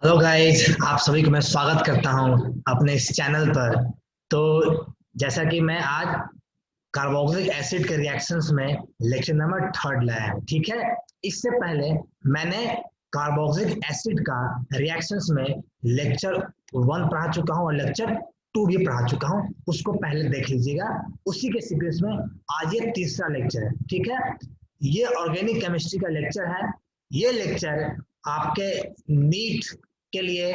Hello guys, आप सभी को मैं स्वागत करता हूं अपने इस चैनल पर। तो जैसा कि मैं आज कार्बोक्सिलिक एसिड के रिएक्शंस में लेक्चर नंबर 3 लाया हूं, ठीक है। इससे पहले मैंने कार्बोक्सिलिक एसिड का रिएक्शंस में लेक्चर 1 पढ़ा चुका हूं और लेक्चर 2 भी पढ़ा चुका हूं, उसको पहले देख लीजिएगा। उसी के सीक्वेंस में आज ये तीसरा लेक्चर है, ठीक है। ये ऑर्गेनिक केमिस्ट्री का लेक्चर है। ये लेक्चर आपके नीट के लिए,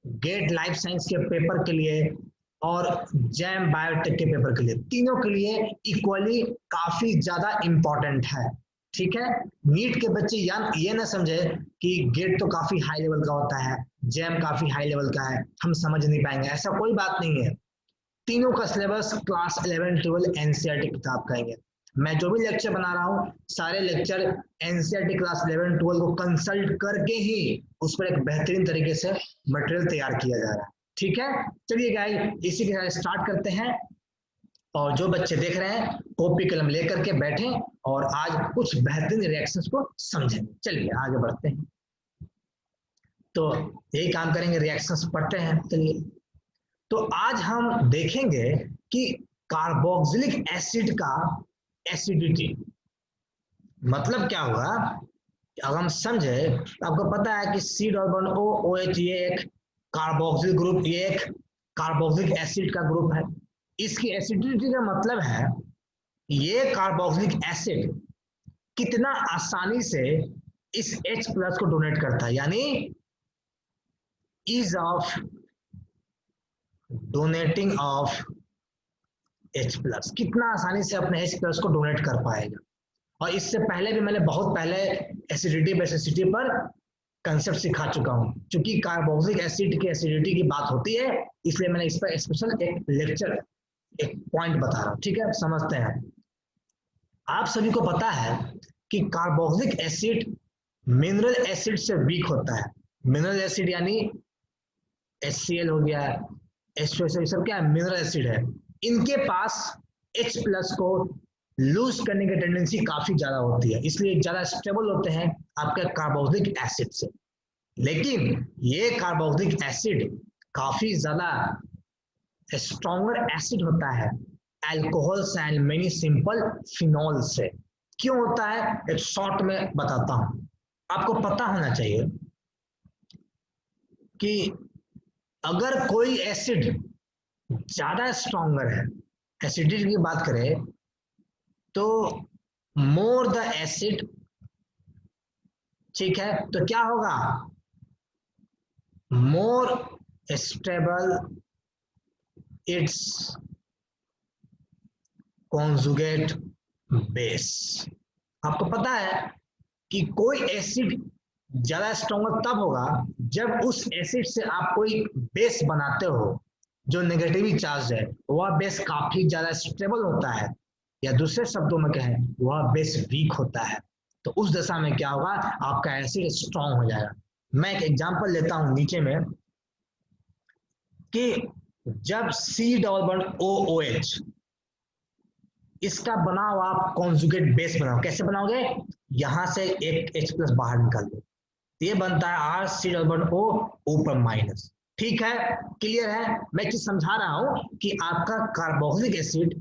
गेट लाइफ साइंस के पेपर के लिए और जैम बायोटेक के पेपर के लिए, तीनों के लिए इक्वली काफी ज्यादा इंपॉर्टेंट है, ठीक है। नीट के बच्चे ये ना समझे कि गेट तो काफी हाई लेवल का होता है, जैम काफी हाई लेवल का है, हम समझ नहीं पाएंगे, ऐसा कोई बात नहीं है। तीनों का सिलेबस क्लास 11 12 एनसीईआरटी किताब का ही है। मैं जो भी लेक्चर बना रहा हूँ सारे लेक्चर एनसीईआरटी क्लास 11 12 को कंसल्ट करके ही उस पर एक बेहतरीन तरीके से मटेरियल तैयार किया जा रहा है, ठीक है। चलिए गाइस, इसी के साथ स्टार्ट करते हैं। और जो बच्चे देख रहे हैं कॉपी कलम लेकर के बैठें और आज कुछ बेहतरीन रिएक्शंस को समझेंगे। चलिए आगे बढ़ते हैं। तो यही काम करेंगे, रिएक्शंस पढ़ते हैं। चलिए, तो आज हम देखेंगे कि कार्बोक्सिलिक एसिड का एसिडिटी मतलब क्या हुआ। अगर हम समझे तो आपको पता है कि C double O O H ये एक कार्बोक्सिल ग्रुप, ये एक कार्बोक्सिलिक एसिड का ग्रुप है। इसकी एसिडिटी का मतलब है ये कार्बोक्सिलिक एसिड कितना आसानी से इस H प्लस को डोनेट करता है, यानी ease of donating of H plus, कितना आसानी से अपने H प्लस को डोनेट कर पाएगा। और इससे पहले भी मैंने बहुत पहले एसिडिटी बेसिसिटी पर कंसेप्ट सिखा चुका हूं। क्योंकि कार्बोक्सिलिक एसिड की एसिडिटी की बात होती है, इसलिए मैंने इस पर स्पेशल एक लेक्चर, एक पॉइंट बता रहा हूं, ठीक है। समझते हैं। आप सभी को पता है कि कार्बोक्सिलिक एसिड मिनरल एसिड से वीक होता है। मिनरल एसिड यानी HCl हो गया, H2SO, सब क्या है, मिनरल एसिड है। इनके पास H प्लस को लूज करने की टेंडेंसी काफी ज्यादा होती है, इसलिए ज्यादा स्टेबल होते हैं आपके कार्बोक्सिलिक एसिड से। लेकिन ये कार्बोक्सिलिक एसिड काफी ज्यादा स्ट्रॉन्गर एसिड होता है अल्कोहल से एंड मेनी सिंपल फिनॉल से। क्यों होता है एक शॉर्ट में बताता हूं। आपको पता होना चाहिए कि अगर कोई एसिड ज्यादा स्ट्रॉन्गर है, एसिडिटी की बात करें तो मोर द एसिड, ठीक है, तो क्या होगा, more stable it's conjugate base. आपको पता है कि कोई एसिड ज्यादा स्ट्रॉन्गर तब होगा जब उस एसिड से आप कोई बेस बनाते हो जो नेगेटिवली चार्ज है, वह बेस काफी ज्यादा स्टेबल होता है, या दूसरे शब्दों में कहें वह बेस वीक होता है। तो उस दशा में क्या होगा, आपका एसिड स्ट्रॉन्ग हो जाएगा। मैं एक एग्जांपल लेता हूं नीचे में कि जब C double O O H इसका बना हुआ आप कॉन्जुगेट बेस बनाओ, कैसे बनाओगे, यहां से एक H प्लस बाहर निकाल दो, ये बनता है आर सी डबल ओ ऊपर माइनस। ठीक है, क्लियर है। मैं चीज समझा रहा हूं कि आपका कार्बोक्सिलिक एसिड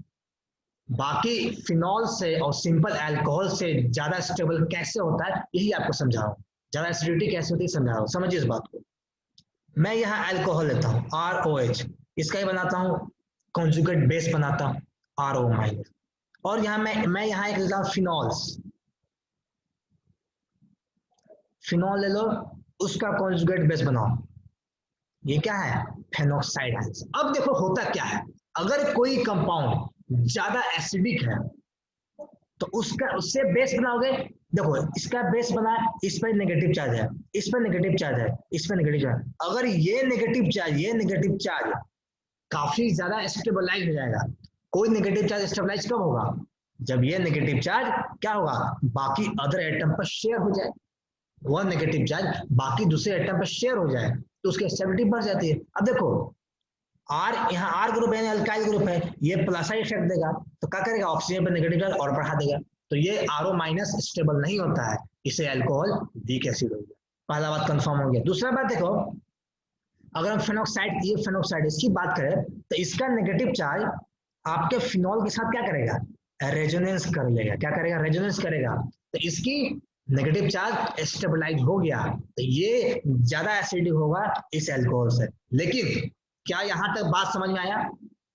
बाकी फिनॉल से और सिंपल अल्कोहल से ज्यादा स्टेबल कैसे होता है, यही आपको समझा रहा हूं। ज्यादा एसिडिटी कैसे होती है समझा रहा हूं, समझिए इस बात को। मैं यहाँ अल्कोहल लेता हूँ ROH, इसका ही बनाता हूँ कॉन्जुगेट बेस बनाता हूँ RO माइनस। और यहाँ मैं यहाँ एक लेता हूँ फिनॉल्स, फिनॉल ले लो, उसका कॉन्जुगेट बेस बनाओ, ये क्या है, फेनोक्साइड आयंस। अब देखो होता क्या है, अगर कोई कंपाउंड ज्यादा एसिडिक है तो उसका उससे बेस बनाओगे। देखो इसका बेस बना, इस पर नेगेटिव चार्ज है, इस पर नेगेटिव चार्ज है, इस पर नेगेटिव चार्ज, अगर ये नेगेटिव चार्ज, ये नेगेटिव चार्ज काफी ज्यादा स्टेबलाइज हो जाएगा। कोई नेगेटिव चार्ज स्टेबलाइज कब होगा, जब ये नेगेटिव चार्ज क्या होगा, बाकी अदर एटम पर शेयर हो जाए। वह नेगेटिव चार्ज बाकी दूसरे एटम पर शेयर हो जाए तो उसकी स्टेबिलिटी बढ़ जाती है। अब देखो आर, यहाँ आर ग्रुप है, अल्काइल ग्रुप है, ये प्लस ही इफेक्ट देगा, तो क्या करेगा, ऑक्सीजन पर नेगेटिव चार्ज और बढ़ा देगा, तो ये RO माइनस स्टेबल नहीं होता है, इसे अल्कोहल वीक एसिड हो गया। पहला बात कंफर्म हो गया। दूसरा बात देखो, अगर हम फेनोक्साइड, ये फेनोक्साइड इसकी बात करें तो इसका नेगेटिव चार्ज आपके फिनॉल के साथ क्या करेगा, रेजोनेंस कर लेगा। क्या करेगा, रेजोनेंस करेगा। तो इसकी नेगेटिव चार्ज स्टेबलाइज हो गया, तो ये ज्यादा एसिडिक होगा इस अल्कोहल से। लेकिन क्या यहां तक बात समझ में आया?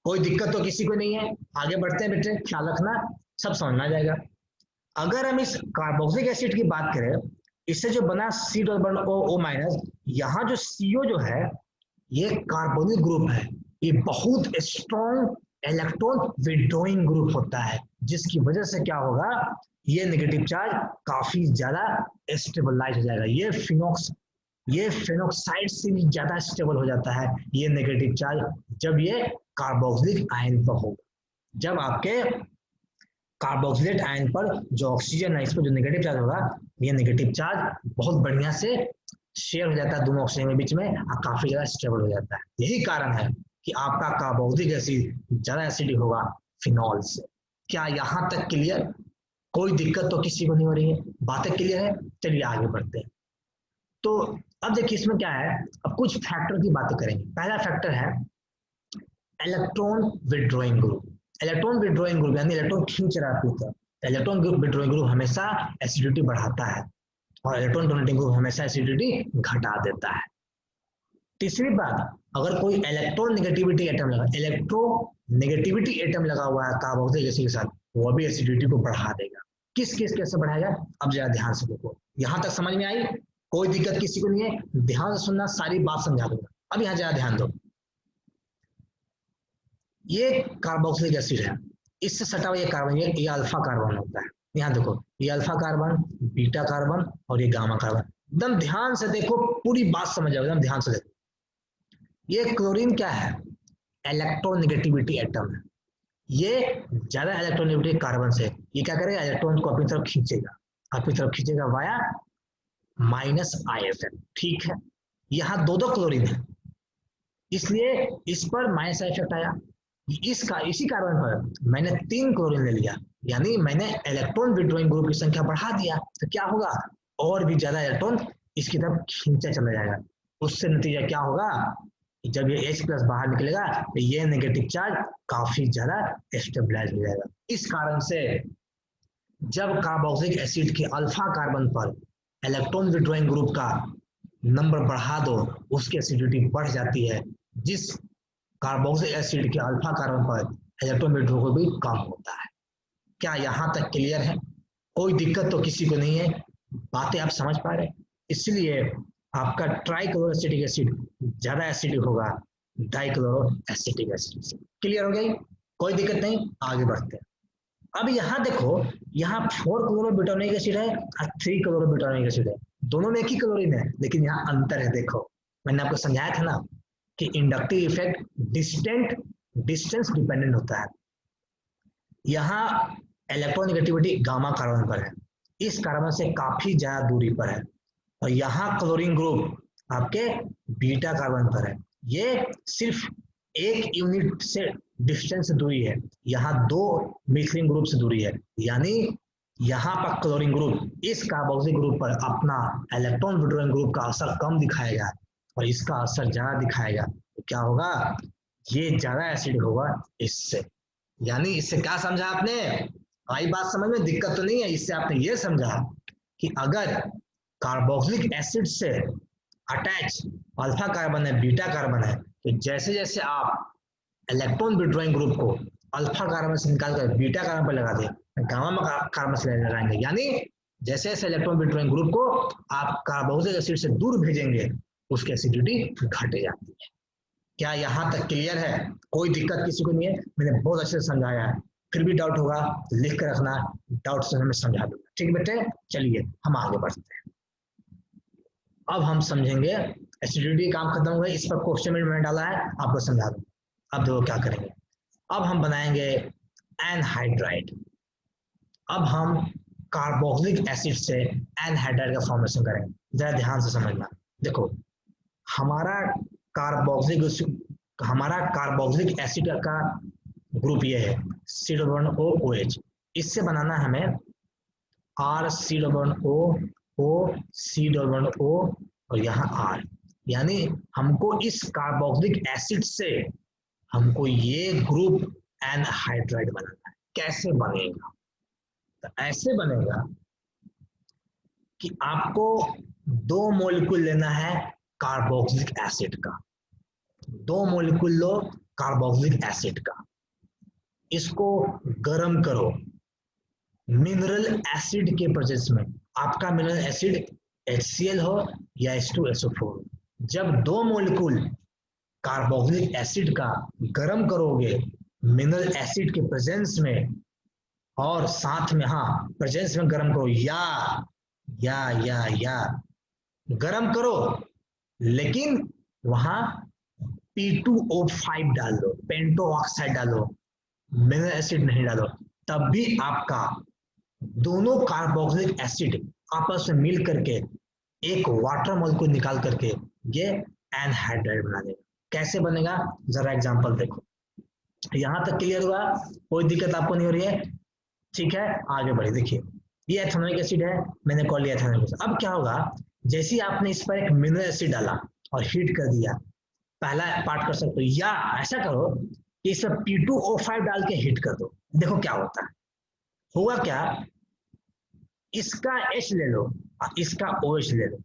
कोई दिक्कत तो किसी को नहीं है? आगे बढ़ते हैं बेटे, ख्याल रखना, सब समझ में आ जाएगा। अगर हम इस कार्बोक्सिलिक एसिड की बात करें, इससे जो बना C double O O minus, यहाँ जो सीओ जो है ये कार्बोनिल ग्रुप है, ये बहुत स्ट्रॉन्ग इलेक्ट्रॉन विड्रॉइंग ग्रुप होता है, जिसकी वजह से क्या होगा, ये नेगेटिव चार्ज काफी ज्यादा स्टेबलाइज हो जाएगा। ये फेनोक्साइड से भी ज्यादा स्टेबल हो जाता है ये नेगेटिव चार्ज जब ये कार्बोक्सिलिक आयन पर होगा। जब आपके कार्बोक्सिलेट आयन पर जो ऑक्सीजन है, इस पर जो नेगेटिव चार्ज होगा, ये नेगेटिव चार्ज बहुत बढ़िया से शेयर हो जाता है दोनों ऑक्सीजन के बीच में और काफी ज्यादा स्टेबल हो जाता है। यही कारण है कि आपका कार्बोक्सिलिक एसिड ज्यादा एसिडिक होगा फिनॉल से। क्या यहाँ तक क्लियर? कोई दिक्कत तो किसी को नहीं हो रही है? बातें क्लियर है? चलिए आगे बढ़ते हैं। तो अब देखिए इसमें क्या है, अब कुछ फैक्टर की बातें करेंगे। पहला फैक्टर है electron withdrawing group. Electron withdrawing group यानी इलेक्ट्रॉन खींच रहा है अपनी तरफ। इलेक्ट्रॉन विड्रॉइंग ग्रुप हमेशा एसिडिटी बढ़ाता है और इलेक्ट्रॉन डोनेटिंग ग्रुप हमेशा एसिडिटी घटा देता है। तीसरी बात, अगर कोई इलेक्ट्रॉन नेगेटिविटी एटम लगा हुआ है कार्बोक्सिलिक एसिड के साथ, वो भी एसिडिटी को बढ़ा देगा। किस किस कैसे बढ़ाएगा, अब जरा ध्यान से देखो। यहां तक समझ में आई? कोई दिक्कत किसी को नहीं है? ध्यान से सुनना, सारी बात समझा दूंगा। अब यहां जरा ध्यान दो, ये कार्बोक्सिलिक एसिड है, इससे सटा हुआ ये कार्बन, ये अल्फा कार्बन होता है। यहाँ देखो, ये अल्फा कार्बन, बीटा कार्बन और ये गामा कार्बन। एकदम ध्यान से देखो, पूरी बात समझ जाओ, एकदम ध्यान से देखो। ये क्लोरीन क्या है, इलेक्ट्रोनेगेटिविटी एटम है। ये ज्यादा इलेक्ट्रोनेगेटिविटी कार्बन से, ये क्या करेगा, इलेक्ट्रॉन को अपनी तरफ खींचेगा, अपनी तरफ खींचेगा वाया माइनस IFN। ठीक है, यहाँ दो दो क्लोरीन है, इसलिए इस पर माइनस इफेक्ट आया। इसी कार्बन पर मैंने 3 क्लोरीन ले लिया, यानी मैंने इलेक्ट्रॉन विड्रॉइंग ग्रुप की संख्या बढ़ा दिया, तो क्या होगा, और भी ज्यादा इलेक्ट्रॉन इसकी तरफ खींचा चला जाएगा। उससे नतीजा क्या होगा, जब ये H प्लस बाहर निकलेगा तो ये नेगेटिव चार्ज काफी ज्यादा स्टेबलाइज हो जाएगा। इस कारण से जब कार्बोक्सिलिक एसिड के अल्फा कार्बन पर इलेक्ट्रॉन विड्रॉइंग ग्रुप का नंबर बढ़ा दो, उसकी एसिडिटी बढ़ जाती है। जिस कार्बोक्सिलिक एसिड के अल्फा कार्बन पर इलेक्ट्रॉन विड्रॉ भी कम होता है। क्या यहाँ तक क्लियर है? कोई दिक्कत तो किसी को नहीं है? बातें आप समझ पा रहे हैं? इसलिए आपका ट्राइक्लोरो एसिटिक एसिड ज्यादा एसिडिक होगा डाइक्लोरो एसिटिक एसिड से। क्लियर हो गई? कोई दिक्कत नहीं, आगे बढ़ते हैं। अब यहाँ देखो, यहाँ 4 क्लोरोब्यूटानोइक एसिड है और 3 क्लोरोब्यूटानोइक एसिड है। दोनों में एक ही क्लोरीन है, लेकिन यहाँ अंतर है। देखो, मैंने आपको समझाया था ना कि इंडक्टिव इफेक्ट डिस्टेंस डिपेंडेंट होता है। यहाँ इलेक्ट्रोनेगेटिविटी गामा कार्बन पर है, इस कार्बन से काफी ज्यादा दूरी पर है, और यहाँ क्लोरीन ग्रुप आपके बीटा कार्बन पर है। ये सिर्फ 1 यूनिट से डिस्टेंस से दूरी है, यहाँ 2 मिथिलीन ग्रुप से दूरी है। यानी यहाँ पर क्लोरीन ग्रुप इस कार्बोक्सिलिक ग्रुप पर अपना इलेक्ट्रॉन विड्रॉइंग ग्रुप का असर कम दिखाएगा और इसका असर ज्यादा दिखाएगा। तो क्या होगा, ये ज्यादा एसिड होगा इससे। यानी इससे क्या समझा आपने? आई बात समझ में? दिक्कत तो नहीं है? इससे आपने ये समझा कि अगर कार्बोक्सिलिक एसिड से अटैच अल्फा कार्बन है, बीटा कार्बन है, तो जैसे जैसे आप इलेक्ट्रॉन विड्रॉइंग ग्रुप को अल्फा कार्बन से निकालकर बीटा कार्बन पर लगा दें, गामा कार्बन से लगाएंगे, यानी जैसे जैसे इलेक्ट्रॉन विड्रॉइंग ग्रुप को आप कार्बोक्सिलिक एसिड से दूर भेजेंगे, उसकी एसिडिटी घट जाती है। क्या यहाँ तक क्लियर है? कोई दिक्कत किसी को नहीं है? मैंने बहुत अच्छे से समझाया है। फिर भी डाउट होगा तो लिख कर रखना, डाउट से हमें समझा दूंगा। ठीक है बेटे, चलिए हम आगे बढ़ते हैं। अब हम समझेंगे, एसिडिटी काम खत्म हुआ, इस पर क्वेश्चन मैंने डाला है, आपको समझा दूंगा। अब देखो क्या करेंगे, अब हम बनाएंगे एनहाइड्राइड। अब हम कार्बोक्सिलिक एसिड से एनहाइड्राइड का फॉर्मेशन करेंगे। जरा ध्यान से समझना। देखो, हमारा कार्बोक्सिलिक एसिड का ग्रुप ये है C+O OH। इससे बनाना हमें RC+O O, C double bond O और यहाँ R, यानी हमको इस कार्बोक्सिलिक एसिड से हमको ये ग्रुप एनहाइड्राइड बनाना है। कैसे बनेगा? तो ऐसे बनेगा कि आपको 2 मॉलिक्यूल लेना है कार्बोक्सिलिक एसिड का, 2 मॉलिक्यूल लो कार्बोक्सिलिक एसिड का, इसको गर्म करो मिनरल एसिड के प्रेजेंस में। आपका मिनरल एसिड HCl हो या H2SO4। जब 2 मॉलिक्यूल कार्बोक्सिलिक एसिड का गर्म करोगे मिनरल एसिड के प्रेजेंस में, और साथ में हाँ प्रेजेंस में गर्म करो, या गर्म करो, लेकिन वहां P2O5 डाल दो, पेंटो ऑक्साइड डालो, मिनरल एसिड नहीं डालो, तब भी आपका दोनों कार्बोक्सिलिक एसिड आपस में मिल करके एक वाटर मॉलिक्यूल निकाल करके ये एनहाइड्राइड बना देगा। कैसे बनेगा जरा एग्जांपल देखो। यहां तक क्लियर हुआ? कोई दिक्कत आपको नहीं हो रही है? ठीक है, आगे बढ़े। देखिए ये एथेनोइक एसिड है, मैंने कॉल लिया एथेनोइक एसिड। अब क्या होगा, जैसे ही आपने इस पर एक मिनरल एसिड डाला और हीट कर दिया, पहला पार्ट कर सकते हो, या ऐसा करो कि इस पर P2O5 डाल के हीट कर दो, देखो क्या होता है। होगा क्या, इसका H ले लो और इसका OH ले लो,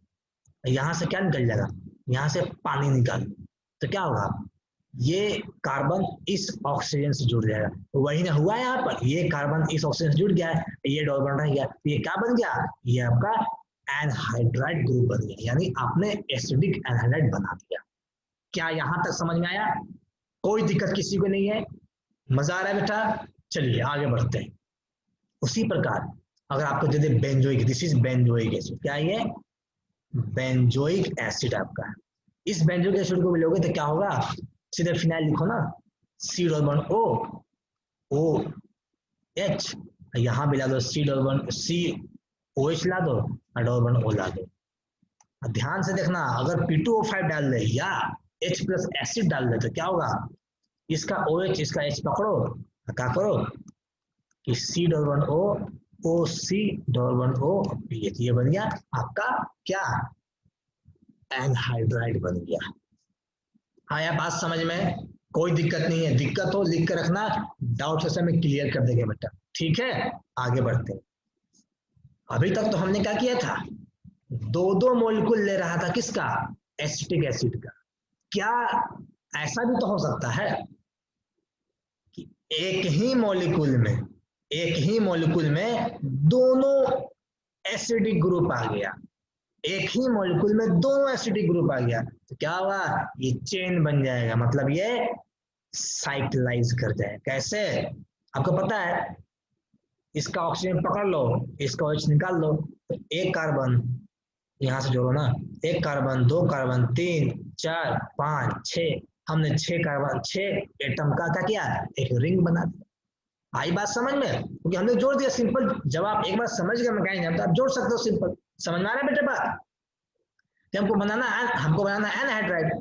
यहां से क्या निकल जाएगा, यहां से पानी निकाल, तो क्या होगा, ये कार्बन इस ऑक्सीजन से जुड़ जाएगा। वही ना हुआ यहाँ पर, ये कार्बन इस ऑक्सीजन से जुड़ गया है, ये डबल बॉन्ड रह गया, ये क्या बन गया, ये आपका एनहाइड्राइड ग्रुप बन गया, यानी आपने एसिडिक एनहाइड्राइड बना दिया। क्या यहाँ तक समझ में आया? कोई दिक्कत किसी को नहीं है? मजा आ रहा है बेटा? चलिए आगे बढ़ते हैं। उसी प्रकार अगर आपको दे दे benzoic, this is benzoic acid, क्या ये बेंजोइक एसिड आपका है। इस बेंजोइक एसिड को मिलोगे तो क्या होगा, सीधे फिनाइल लिखो ना, C double bond O, OH, यहाँ भी ला दो C डबल बॉन्ड COH ला दो और डबल बॉन्ड O ला दो। ध्यान से देखना, अगर P2O5 डाल दे या H प्लस एसिड डाल दे तो क्या होगा, इसका OH इसका H पकड़ो, क्या करो कि C double bond O, OC double bond O, PH, ये बन गया आपका क्या, एनहाइड्राइड बन गया। आया बात समझ में? कोई दिक्कत नहीं है, दिक्कत हो लिख कर रखना, डाउट सेशन में क्लियर कर देंगे बेटा। ठीक है, आगे बढ़ते हैं। अभी तक तो हमने क्या किया था, 2 मॉलिक्यूल ले रहा था किसका, एसिटिक एसिड का। क्या ऐसा भी तो हो सकता है कि एक ही मॉलिक्यूल में दोनों एसिडिक ग्रुप आ गया, एक ही मॉलिक्यूल में दोनों एसिडिक ग्रुप आ गया, तो क्या होगा, ये चेन बन जाएगा, मतलब ये साइक्लाइज कर जाए। कैसे, आपको पता है, इसका ऑक्सीजन पकड़ लो, इसका OH निकाल लो, तो एक कार्बन यहां से जोड़ो ना, एक कार्बन, 2 कार्बन, 3 4 5 6, हमने 6 कार्बन 6 एटम का क्या किया, एक रिंग बना दिया। आई बात समझ में? क्योंकि हमने जोड़ दिया, सिंपल। जब आप एक बार समझ गए मैं कहेंगे तो आप जोड़ सकते हो, सिंपल। समझ में आ रहा है बेटे बात? हमको बनाना एनहाइड्राइड,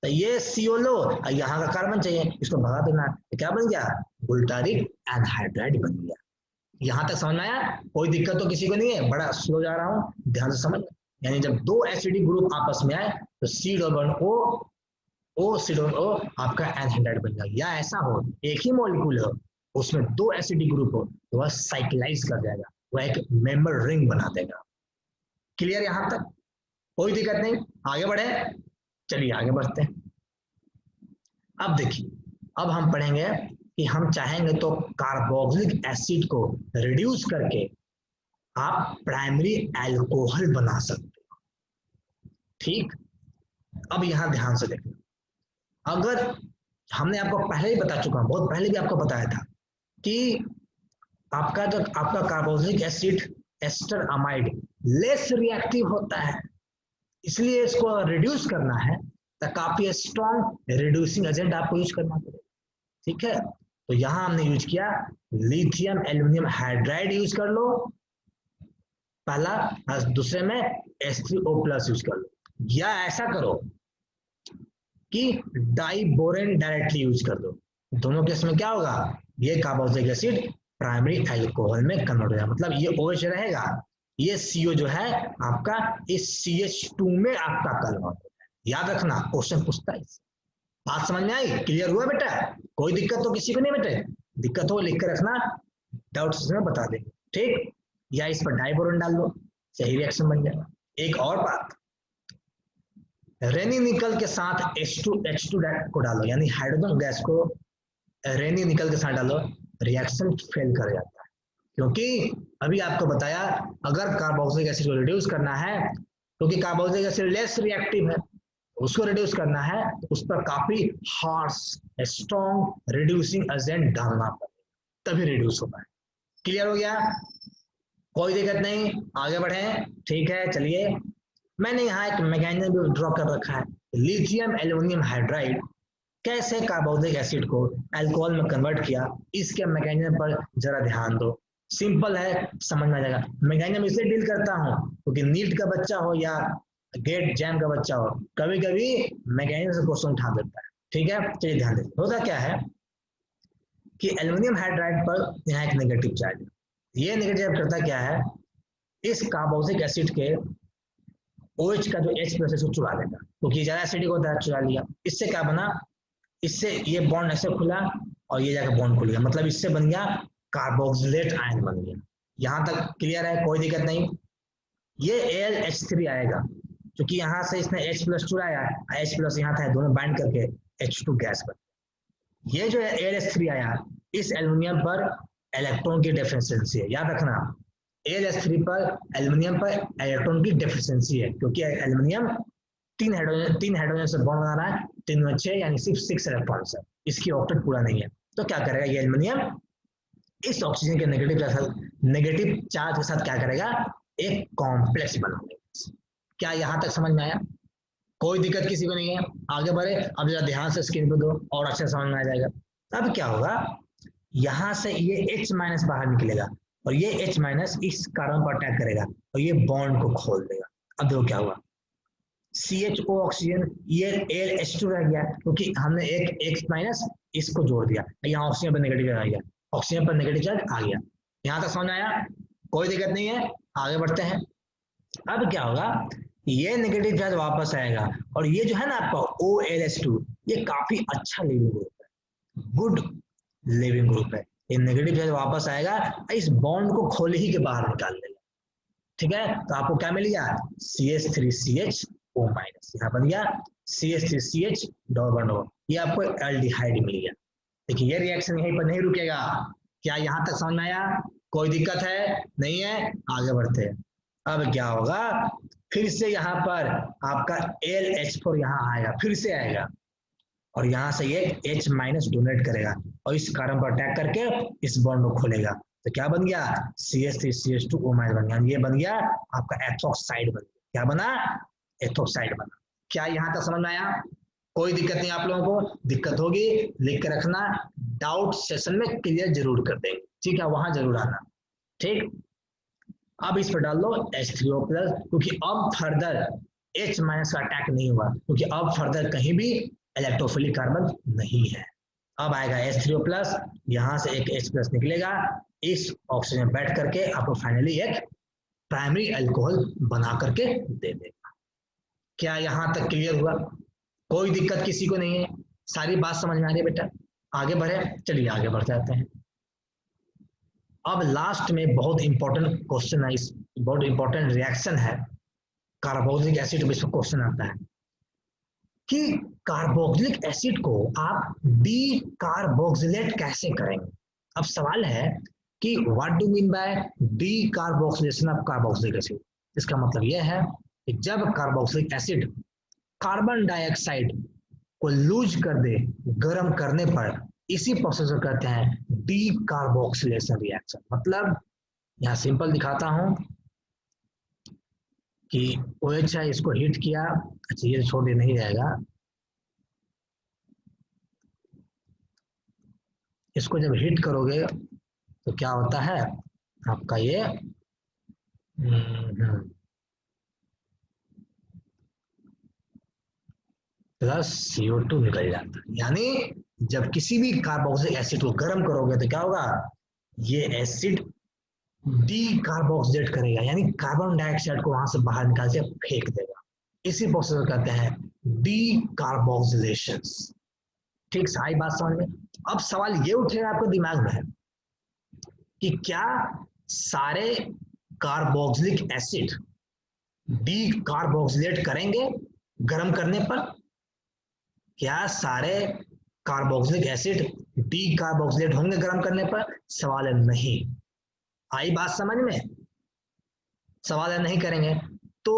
तो ये CO लो और यहाँ का कार्बन चाहिए, इसको भगा देना, तो क्या बन गया, बुल्टारिक एनहाइड्राइड बन गया। यहाँ तक समझ में आया? कोई दिक्कत तो किसी को नहीं है? बड़ा स्लो जा रहा हूँ, ध्यान से समझ। यानी जब 2 एसिडिक ग्रुप आपस में आए तो C double O C double O आपका एनहाइड्राइड बन जाएगा। या ऐसा हो, एक ही मॉलिक्यूल हो, उसमें 2 एसिडिक ग्रुप हो, तो वह साइक्लाइज कर जाएगा, वह एक मेंबर रिंग बना देगा। क्लियर यहाँ तक? कोई दिक्कत नहीं, आगे बढ़े। चलिए आगे बढ़ते हैं। अब देखिए, अब हम पढ़ेंगे कि हम चाहेंगे तो कार्बोक्सिलिक एसिड को रिड्यूस करके आप प्राइमरी अल्कोहल बना सकते हो। ठीक, अब यहां ध्यान से देखना, अगर हमने आपको पहले ही बता चुका हूं, बहुत पहले भी आपको बताया था कि आपका carboxylic acid ester amide less reactive होता है, इसलिए इसको रिड्यूस करना है तो काफी स्ट्रॉन्ग रिड्यूसिंग एजेंट आपको यूज करना पड़ेगा। ठीक है, तो यहां हमने यूज किया लिथियम एल्यूमिनियम हाइड्राइड यूज कर लो पहला, और दूसरे में H3O+ यूज कर लो, या ऐसा करो कि डाइबोरेन डायरेक्टली यूज कर दो। दोनों केस में क्या होगा, ये कार्बोक्सिलिक एसिड प्राइमरी अल्कोहल में कन्वर्ट हो जाएगा, मतलब ये OH रहेगा, ये CO जो है आपका इस CH2 में आपका कन्वर्ट होता है। याद रखना, क्वेश्चन पूछता है। बात समझ में आई? क्लियर हुआ बेटा? कोई दिक्कत तो किसी को नहीं बेटे? दिक्कत हो लिख कर रखना, डाउट में बता देंगे, ठीक? या इस पर डाइबोरॉन डाल दो, सही रिएक्शन बन जाएगा। एक और बात, रेनी निकल के साथ H2 को डालो, यानी हाइड्रोजन गैस को रेनी निकल के साथ डालो, रिएक्शन फेल कर जाता है। क्योंकि अभी आपको बताया, अगर कार्बोक्सिलिक एसिड को रिड्यूस करना है, क्योंकि कार्बोक्सिलिक एसिड लेस रिएक्टिव है, उसको रिड्यूस करना है तो उस पर काफी हार्श स्ट्रॉन्ग रिड्यूसिंग एजेंट डालना पड़ेगा, तभी रिड्यूस होगा। क्लियर हो गया? कोई दिक्कत नहीं, आगे बढ़े। ठीक है, चलिए। मैंने यहाँ एक मैकेनिज्म भी ड्रॉ कर रखा है, लिथियम एल्युमिनियम हाइड्राइड कैसे कार्बोक्सिलिक एसिड को अल्कोहल में कन्वर्ट किया, इसके मैकेनिज्म पर जरा ध्यान दो। सिंपल है, समझ में आ जाएगा। मैकेनिज्म इससे डील करता हूँ क्योंकि नीट का बच्चा हो या गेट जैम का बच्चा हो, कभी कभी मैकेनिज्म से क्वेश्चन उठा देता है। ठीक है, चलिए ध्यान दें। होता क्या है कि एल्युमिनियम हाइड्राइड पर यहाँ एक नेगेटिव चार्ज है। ये नेगेटिव चार्ज करता क्या है, इस कार्बोक्सिलिक एसिड के OH का जो H प्लस उसको चुरा लेगा, क्योंकि ज्यादा एसिडिक होता है, चुरा लिया। इससे क्या बना, इससे ये बॉन्ड ऐसे खुला और ये जाकर बॉन्ड खुल गया, मतलब इससे बन गया कार्बोक्सिलेट आयन बन गया। यहां तक क्लियर है? कोई दिक्कत नहीं। ये AlH3 आएगा, क्योंकि यहाँ से इसने H प्लस चुराया, H प्लस यहाँ था, दोनों बाइंड करके H2 गैस बन। ये जो है AlH3 आया, इस एल्युमिनियम पर इलेक्ट्रॉन की डेफिशिएंसी है। याद रखना, AlH3 पर एल्युमिनियम पर इलेक्ट्रॉन की डेफिशिएंसी है, क्योंकि एल्युमिनियम तीन हाइड्रोजन से बॉन्ड बना रहा है, 3 में 6 यानी सिर्फ 6 इलेक्ट्रॉन है, इसकी ऑक्टेट पूरा नहीं है। तो क्या करेगा ये एल्युमिनियम, इस ऑक्सीजन के नेगेटिव चार्ज के साथ क्या करेगा, एक कॉम्प्लेक्स बनाएगा। क्या यहां तक समझ में आया? कोई दिक्कत किसी को नहीं है? आगे बढ़े। अब जरा ध्यान से स्क्रीन पे दो और अच्छे समझ में आ जाएगा। अब क्या होगा, यहां से ये H माइनस बाहर निकलेगा और ये H माइनस इस कार्बन पर अटैक करेगा और ये बॉन्ड को खोल देगा। अब देखो क्या हुआ, CHO ऑक्सीजन, ये AlH2 रह गया, क्योंकि हमने एक X माइनस इसको जोड़ दिया, यहाँ ऑक्सीजन पर नेगेटिव आ गया, ऑक्सीजन पर नेगेटिव चार्ज आ गया। यहाँ तक समझ आया? कोई दिक्कत नहीं है, आगे बढ़ते हैं। अब क्या होगा, ये नेगेटिव चार्ज वापस आएगा और ये जो है ना आपका OLH2, ये काफी अच्छा लिविंग ग्रुप है, गुड लिविंग ग्रुप है। ये नेगेटिव चार्ज वापस आएगा, इस बॉन्ड को खोल ही के बाहर निकाल देगा। ठीक है, तो आपको क्या मिल गया, CH3CHO माइनस, यहाँ बन गया CH3CH डबल बॉन्ड हो, ये आपको एल्डिहाइड मिल गया। देखिए ये रिएक्शन यहीं पर नहीं रुकेगा। क्या यहाँ तक समझ में आया? कोई दिक्कत है? नहीं है? आगे बढ़ते हैं। अब क्या होगा, फिर से यहाँ पर आपका LH4 यहाँ आएगा, फिर से आएगा और यहाँ से ये H माइनस डोनेट करेगा और इस कार्बन पर अटैक करके इस बॉन्ड को खोलेगा। तो क्या बन गया, CH3CH2O माइनस बन गया। ये बन गया आपका एथोक्साइड बन गया। क्या बना, एथोक्साइड बना। क्या यहाँ तक समझ में आया? कोई दिक्कत नहीं आप लोगों को? दिक्कत होगी लिख के रखना, डाउट सेशन में क्लियर जरूर कर देंगे। ठीक है, वहां जरूर आना। ठीक, अब इस पर डाल दो H3O प्लस, क्योंकि अब फर्दर H माइनस का अटैक नहीं हुआ, क्योंकि अब फर्दर कहीं भी इलेक्ट्रोफिलिक कार्बन नहीं है। अब आएगा H3O प्लस, यहां से एक H प्लस निकलेगा, इस ऑक्सीजन बैठ करके आपको फाइनली एक प्राइमरी अल्कोहल बना करके दे देगा। क्या यहां तक क्लियर हुआ? कोई दिक्कत किसी को नहीं है? सारी बात समझ में आ रही है बेटा? आगे बढ़े, चलिए आगे बढ़ जाते हैं। अब लास्ट में बहुत इंपॉर्टेंट क्वेश्चन है, बहुत इंपॉर्टेंट रिएक्शन है कार्बोक्सिलिक एसिड में, इसमें क्वेश्चन आता है कि कार्बोक्सिलिक एसिड को आप डी कार्बोक्सिलेट कैसे करेंगे। अब सवाल है कि what do mean by D carboxylation of carboxylic acid. इसका मतलब यह है कि जब कार्बोक्सिलिक एसिड कार्बन डाइऑक्साइड को लूज कर दे गर्म करने पर, इसी प्रोसेस को कहते हैं डी कार्बोक्सिलेशन रिएक्शन। मतलब यहाँ सिंपल दिखाता हूं कि OH है, इसको हीट किया, अच्छा ये छोड़ दे नहीं जाएगा, इसको जब हीट करोगे तो क्या होता है आपका ये प्लस CO2 निकल जाता है। यानी जब किसी भी कार्बोक्सिलिक एसिड को गर्म करोगे तो क्या होगा, ये एसिड डी कार्बोक्सिलेट करेगा, यानी कार्बन डाइऑक्साइड को वहां से बाहर निकाल के फेंक देगा। इसी प्रोसेस को कहते हैं डी कार्बोक्सिलेशन। ठीक, सारी बात समझ में। अब सवाल ये उठेगा आपके दिमाग में कि क्या सारे कार्बोक्सिलिक एसिड डी कार्बोक्सिलेट करेंगे गर्म करने पर? क्या सारे कार्बोक्सिलिक एसिड डी कार्बोक्सिलेट होंगे गर्म करने पर? सवाल है नहीं। आई बात समझ में? सवाल है नहीं करेंगे। तो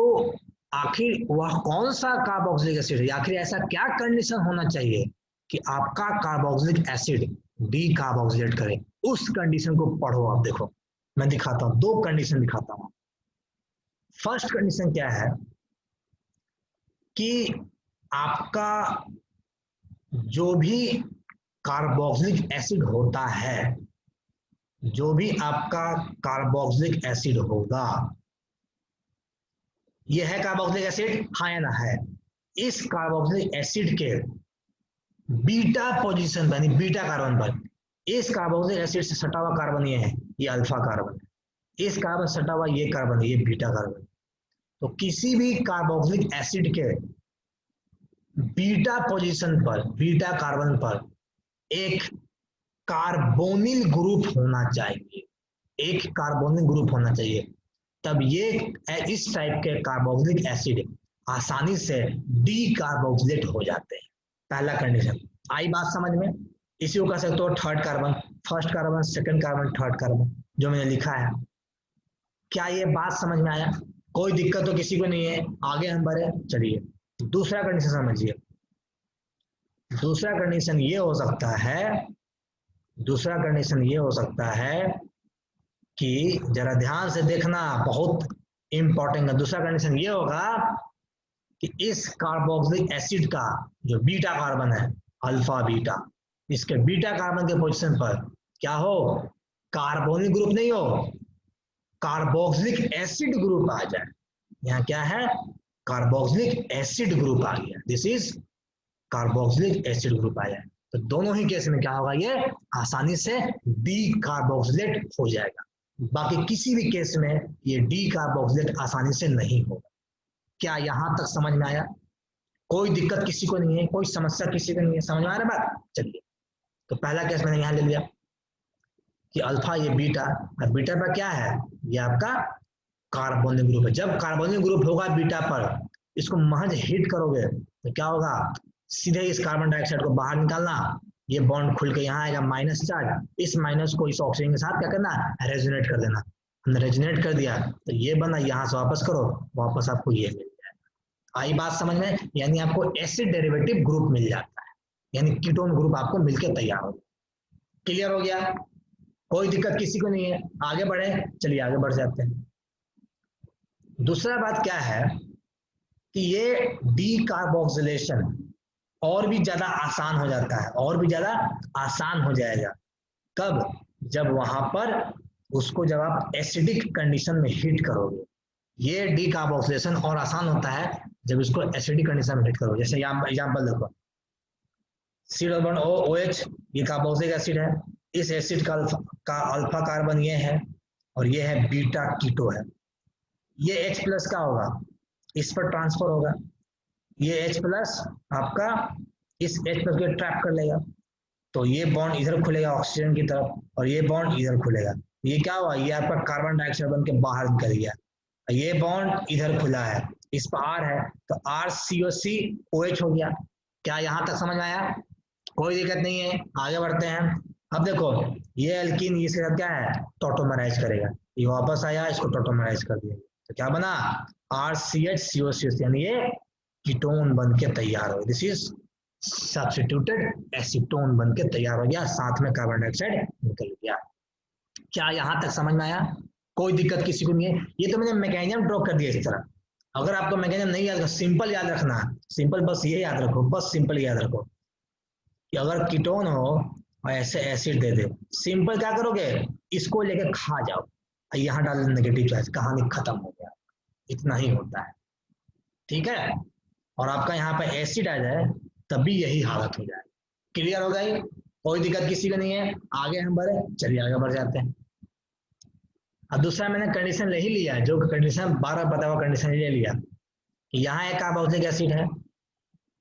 आखिर वह कौन सा कार्बोक्सिलिक एसिड है, आखिर ऐसा क्या कंडीशन होना चाहिए कि आपका कार्बोक्सिलिक एसिड डी कार्बोक्सिलेट करे? उस कंडीशन को पढ़ो। आप देखो, मैं दिखाता हूं, दो कंडीशन दिखाता हूं। फर्स्ट कंडीशन क्या है कि आपका जो भी कार्बोक्सिलिक एसिड होता है, जो भी आपका कार्बोक्सिलिक एसिड होगा, ये है कार्बोक्सिलिक एसिड, हाँ या ना है? इस कार्बोक्सिलिक एसिड के बीटा पोजीशन पर, यानी बीटा कार्बन पर, इस कार्बोक्सिलिक एसिड से सटा हुआ कार्बन ये है, ये अल्फा कार्बन है। इस कार्बन से सटा हुआ ये कार्बन है, ये बीटा कार्बन है। तो किसी भी कार्बोक्सिलिक एसिड के बीटा पोजीशन पर, बीटा कार्बन पर एक कार्बोनिल ग्रुप होना चाहिए, एक कार्बोनिल ग्रुप होना चाहिए। तब ये इस टाइप के कार्बोक्सिलिक एसिड आसानी से डी कार्बोक्सिलेट हो जाते हैं। पहला कंडीशन आई बात समझ में? इसी को कह सकते हो third carbon, first carbon, second carbon, third carbon, जो मैंने लिखा है। क्या ये बात समझ में आया? कोई दिक्कत तो किसी को नहीं है? आगे हम बढ़े, चलिए दूसरा कंडीशन समझिए। दूसरा कंडीशन ये हो सकता है, दूसरा कंडीशन ये हो सकता है कि जरा ध्यान से देखना, बहुत इंपॉर्टेंट है। दूसरा कंडीशन ये होगा कि इस कार्बोक्सिलिक एसिड का जो बीटा कार्बन है, अल्फा बीटा, इसके बीटा कार्बन के पोजीशन पर क्या हो? कार्बोनिल ग्रुप नहीं हो, कार्बोक्सिलिक एसिड ग्रुप आ जाए। यहाँ क्या है? कार्बोक्सिलिक एसिड ग्रुप आ गया। This is carboxylic acid group आ जाए। तो दोनों ही केस में क्या होगा? ये आसानी से डी कार्बोक्सिलेट हो जाएगा। बाकी किसी भी केस में ये डी कार्बोक्सिलेट आसानी से नहीं होगा। क्या यहां तक समझ में आया? कोई दिक्कत किसी को नहीं है? कोई समस्या किसी को नहीं है? समझ में आ रहा है बात? चलिए, तो पहला केस मैंने यहां ले लिया कि अल्फा ये बीटा, और बीटा पर क्या है? ये आपका कार्बोनिल ग्रुप है। जब कार्बोनिल ग्रुप होगा बीटा पर, इसको महज हिट करोगे तो क्या होगा? सीधे इस कार्बन डाइऑक्साइड को बाहर निकालना, ये बॉन्ड खुल के यहाँ आएगा माइनस चार्ज, इस माइनस को इस ऑक्सीजन के साथ क्या करना? रेजोनेट कर देना। हमने रेजोनेट कर दिया तो ये बना, यहाँ से वापस करो, वापस आपको ये मिल जाएगा। आई बात समझ में? यानी आपको एसिड डेरिवेटिव ग्रुप मिल जाता है, यानी कीटोन ग्रुप आपको मिलकर तैयार हो गया। क्लियर हो गया? कोई दिक्कत किसी को नहीं है? आगे बढ़े, चलिए आगे बढ़ जाते हैं। दूसरा बात क्या है कि ये डी कार्बोक्सिलेशन और भी ज्यादा आसान हो जाता है, और भी ज्यादा आसान हो जाएगा। कब? जब वहां पर उसको जब आप एसिडिक कंडीशन में हीट करोगे। ये डी कार्बोक्सिलेशन और आसान होता है जब इसको एसिडिक कंडीशन में हीट करोगे। जैसे यहाँ एग्जाम्पल देखो, COOH, ये कार्बोक्सिलिक एसिड है। इस एसिड का अल्फा कार्बन ये है, और ये है बीटा कीटो है। ये H प्लस का होगा, इस पर ट्रांसफर होगा। ये H प्लस आपका इस H प्लस को ट्रैप कर लेगा, तो ये बॉन्ड इधर खुलेगा ऑक्सीजन की तरफ, और ये बॉन्ड इधर खुलेगा। ये क्या हुआ? ये आपका कार्बन डाइऑक्साइड बन के बाहर निकल गया। ये बॉन्ड इधर खुला है, इस पर R है, तो RCOCOH हो गया। क्या यहाँ तक समझ में आया? कोई दिक्कत नहीं है? आगे बढ़ते हैं। अब देखो, ये एल्कीन इसके साथ क्या है? टॉटोमराइज करेगा। ये वापस आया, इसको टॉटोमराइज कर दिया, तो क्या बना? RCHCOCH, यानी ये कीटोन बन के तैयार हो। दिस इज सब्स्टिट्यूटेड एसीटोन बन के तैयार हो गया, साथ में कार्बन डाइऑक्साइड निकल गया। क्या यहां तक समझ में आया? कोई दिक्कत किसी को नहीं है? ये तो मैंने मैकेनिज्म ड्रॉ कर दिया इस तरह। अगर आपको मैकेनिज्म नहीं याद, सिंपल याद रखना है, सिंपल बस ये याद रखो, बस सिंपल याद रखो कि अगर कीटोन हो और ऐसे एसिड दे दे, सिंपल क्या करोगे? इसको लेके खा जाओ, यहाँ डाल नेगेटिव चार्ज, कहानी खत्म हो गया। इतना ही होता है, ठीक है? और आपका यहाँ पे एसिड आ जाए तब भी यही हालत हो जाए। क्लियर हो गई? कोई दिक्कत किसी को नहीं है? आगे हम बढ़े, चलिए आगे बढ़ जाते हैं। अब दूसरा मैंने कंडीशन ले ही लिया, जो कंडीशन 12 बताया हुआ कंडीशन ले लिया कि यहाँ एक कार्बोक्सिलिक एसिड है,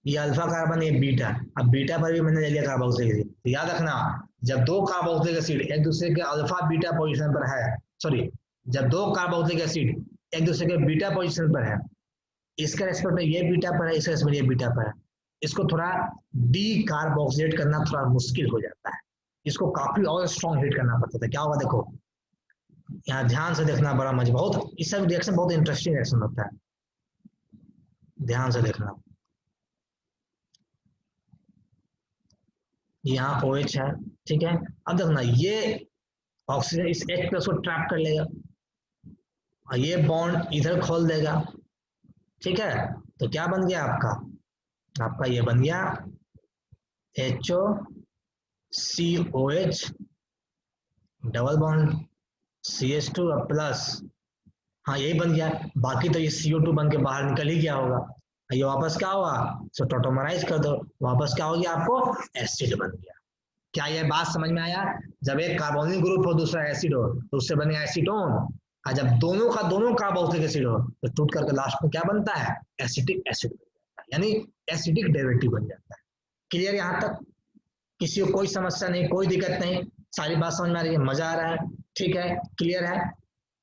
ये अल्फा कार्बन, ये बीटा। अब बीटा पर भी मैंने ले लिया कार्बोक्सिलिक एसिड। तो याद रखना, जब दो कार्बोक्सिलिक एसिड एक दूसरे के अल्फा बीटा पोजीशन पर है, सॉरी, जब दो कार्बोक्सिलिक एसिड एक दूसरे के बीटा पोजीशन पर है, इसका रेस्पेक्ट में ये बीटा पर है, इसका रेस्पेक्ट ये बीटा पर है, इसको थोड़ा डी कार्बोक्सिलेट करना थोड़ा मुश्किल हो जाता है, इसको काफी और स्ट्रॉन्ग हीट करना पड़ता है। क्या होगा देखो, यहाँ ध्यान से देखना, बड़ा मजा, बहुत इस सब रिएक्शन बहुत इंटरेस्टिंग रिएक्शन होता है, ध्यान से देखना। यहाँ OH है, ठीक है। अब देखना, ये ऑक्सीजन इस H प्लस को ट्रैप कर लेगा और ये बॉन्ड इधर खोल देगा, ठीक है। तो क्या बन गया आपका, आपका ये बन गया HOCOH double bond CH2 plus, हाँ यही बन गया। बाकी तो ये CO2 बन के बाहर निकल ही गया होगा, ये वापस क्या होगा, सो टोटोमराइज कर दो, वापस क्या हो गया, आपको एसिड बन गया। क्या ये बात समझ में आया? जब एक कार्बोनिल ग्रुप हो दूसरा एसिड हो तो उससे बनेगा एसीटोन, और जब दोनों का दोनों कार्बोक्सिलिक एसिड हो तो टूट करके लास्ट में क्या बनता है, एसिटिक एसिड बन जाता है, यानी एसिडिक डेरिवेटिव बन जाता है। क्लियर यहाँ तक? किसी को कोई समस्या नहीं, कोई दिक्कत नहीं, सारी बात समझ में आ रही है, मजा आ रहा है, ठीक है, क्लियर है?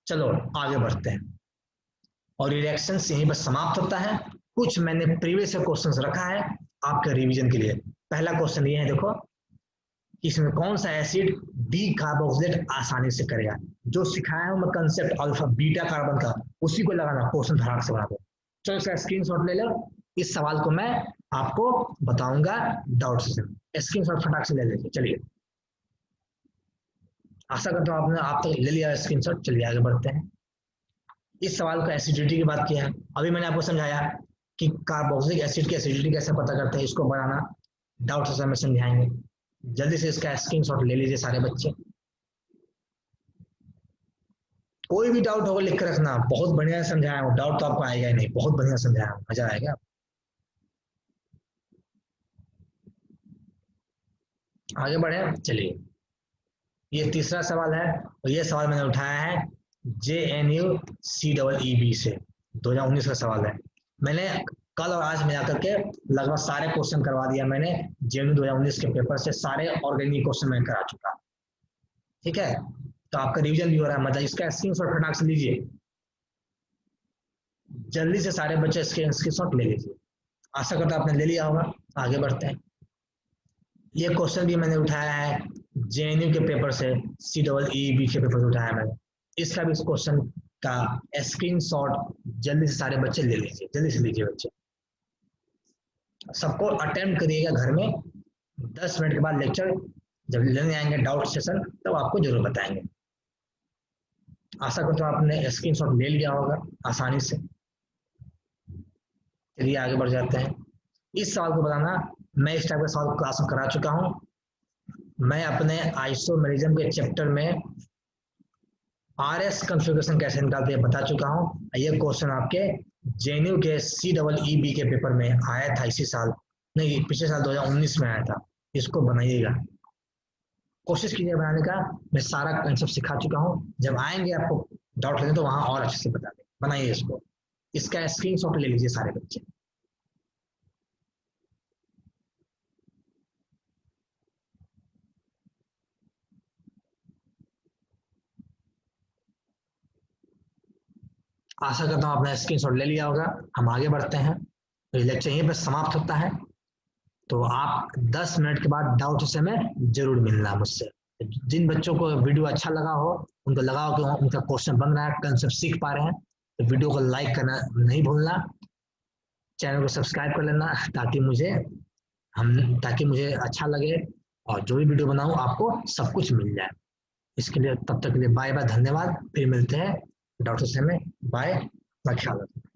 चलो आगे बढ़ते हैं। और रिएक्शन यहीं पर समाप्त होता है। कुछ मैंने प्रीवियस क्वेश्चंस रखा है आपके रिवीजन के लिए। पहला क्वेश्चन ये है, देखो इसमें कौन सा एसिड डी कार्बोक्सिलेट आसानी से करेगा। जो सिखाया हूं मैं कंसेप्ट अल्फा बीटा कार्बन का, उसी को लगाना, क्वेश्चन धड़ाक से बना दो। चलो इसका स्क्रीनशॉट ले लो, इस सवाल को मैं आपको बताऊंगा डाउट सेशन, स्क्रीनशॉट फटाक से ले लीजिए। चलिए, आशा करता हूँ आपने आप तक ले लिया स्क्रीनशॉट। चलिए आगे बढ़ते हैं। इस सवाल को एसिडिटी की बात किया है, अभी मैंने आपको समझाया कि कार्बोक्सिलिक एसिड की एसिडिटी कैसे पता करते हैं, इसको बनाना डाउट सेशन में समझाएंगे। जल्दी से इसका स्क्रीनशॉट ले लीजिए सारे बच्चे। कोई भी डाउट होगा लिख कर रखना, बहुत बढ़िया समझाया हूँ, डाउट तो आपको आएगा ही नहीं, बहुत बढ़िया समझाया हूँ, मजा आएगा। आगे बढ़े, चलिए ये तीसरा सवाल है, और ये सवाल मैंने उठाया है JNU-CEE से, 2019 का सवाल है। मैंने कल और आज मिला करके लगभग सारे क्वेश्चन करवा दिया मैंने JNU 2019 के पेपर से, सारे ऑर्गेनिक क्वेश्चन मैं करा चुका, ठीक है। तो आपका रिवीजन भी हो रहा है, मतलब इसका स्क्रीनशॉट फटाक से लीजिए, जल्दी से सारे बच्चे स्क्रीनशॉट ले लीजिए। आशा करता हूं आपने ले लिया होगा। आगे बढ़ते हैं। ये क्वेश्चन भी मैंने उठाया है JNU के पेपर से, CEE के पेपर से उठाया मैंने, इसका भी इस क्वेश्चन का स्क्रीनशॉट जल्दी से सारे बच्चे ले लीजिए, जल्दी से लीजिए बच्चे। सबको अटेम्प्ट करिएगा घर में, 10 मिनट के बाद लेक्चर जब लेने आएंगे डाउट सेशन तब आपको जरूर बताएंगे। आशा करता हूँ आपने स्क्रीनशॉट ले लिया होगा आसानी से। चलिए आगे बढ़ जाते हैं। इस सवाल को बताना, मैं इस टाइप का सवाल क्लास में करा चुका हूँ। मैं अपने आइसोमेरिज्म के चैप्टर में RS कॉन्फ़िगरेशन कैसे निकालते हैं बता चुका हूँ। ये क्वेश्चन आपके JNU के CEE के पेपर में आया था इसी साल, नहीं पिछले साल 2019 में आया था। इसको बनाइएगा, कोशिश कीजिए बनाने का। मैं सारा कंसेप्ट सिखा चुका हूँ, जब आएंगे आपको डाउट लेने तो वहां और अच्छे से बता दें। बनाइए इसको, इसका स्क्रीनशॉट ले लीजिए सारे बच्चे। आशा करता हूँ आपने स्क्रीनशॉट ले लिया होगा। हम आगे बढ़ते हैं, लेक्चर यहीं पर समाप्त होता है। तो आप 10 मिनट के बाद डाउट से में जरूर मिलना मुझसे। जिन बच्चों को वीडियो अच्छा लगा हो उनको लगाओ कि उनका क्वेश्चन बन रहा है, कंसेप्ट सीख पा रहे हैं, तो वीडियो को लाइक करना नहीं भूलना, चैनल को सब्सक्राइब कर लेना, ताकि मुझे अच्छा लगे और जो भी वीडियो बनाऊं आपको सब कुछ मिल जाए। इसके लिए तब तक के लिए बाय बाय, धन्यवाद। फिर मिलते हैं डॉक्टर से में, बाय, ख्याल रखना।